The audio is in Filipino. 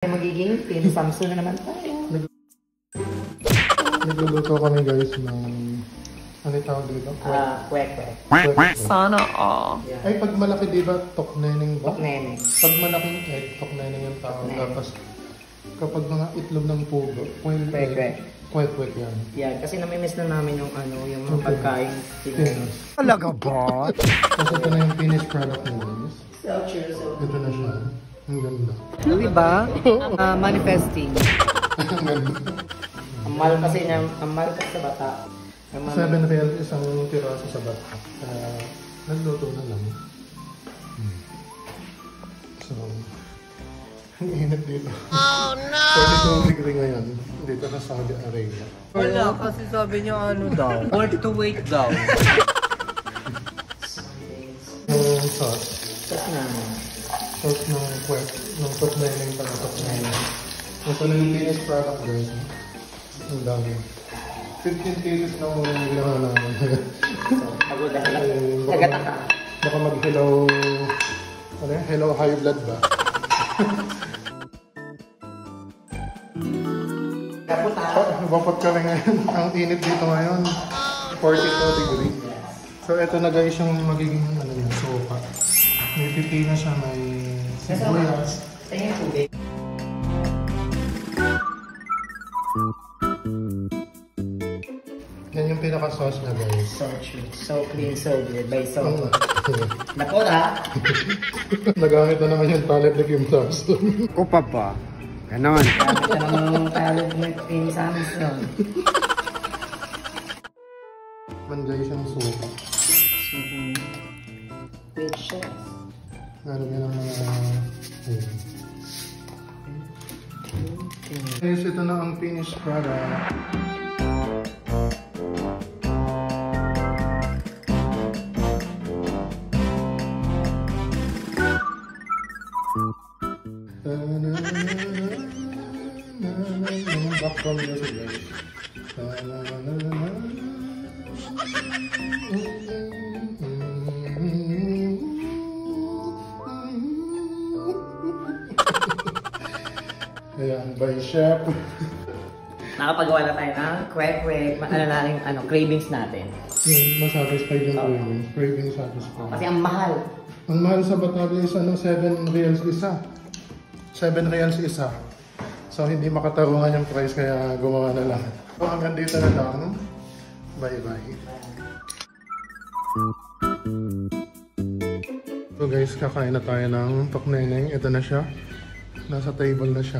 Magiging pin Samsung na naman tayo. Nagluluto kami guys ng ano tawag dito? Kwek. Sana all. Yeah. Ay, pag malaki diba, tokneneng ba? Tokneneng. Pag malaking egg, tokneneng yung tawag. Tapos kapag mga itlog ng pugo, Kwek. Kwek yan. Yeah, kasi namimiss na namin yung yung mga pagkain. Pinos. Talaga ba? Tapos ito na yung finished product ni guys. So true. Ito na siya. Ang ganda. Diba? Manifesting. Ang ganda. Ang mahal kasi sa bata. 7 real isang tiraso sa bata. Nagluto na lang. So, ang init dito. Oh no! 42 degree ngayon. Dito sa Saudi Arabia. Wala, kasi sabi niyo ano daw. Worth to wait daw. Yung sauce. Tapos na. Sauce ng kwek. Ng tokneneng pala tokneneng. Ito na yung finished product guys. Ang dami. 15 pieces na ginawa namin. Pagod na lang. Tagataka. Baka mag-hello... Ano yan? Hello high blood ba? Bapot kami ngayon. Ang init dito ngayon. 42 degree. So ito na guys yung magiging ano yan, sopa. May pipino siya, may sibuyas. Tingin tubig. Yan yung pinaka-sauce niya guys. So true. So clean, so good. By so good. Nako na. Nagamit na naman yung talent na Kim Samsung. Ko pa ba? Ganon. Gamit na naman yung talent ng pin Samsung. Man guys yung sopa. With chef. Meron yan ang mga... Guys, ito na ang finished product. Background music guys. Ayan, by chef. Nakapagawa na tayo ng kwek. Cravings natin. Yung masatisfied yung cravings. Cravings satisfied. Kasi ang mahal. Ang mahal sa Batangas, 7 reals isa. 7 reals isa. So hindi makatarungan yung price kaya gumawa na lang. So hanggang dito na lang. Bye-bye. So guys, kakain na tayo ng tokneneng. Ito na siya. Nasa table na siya.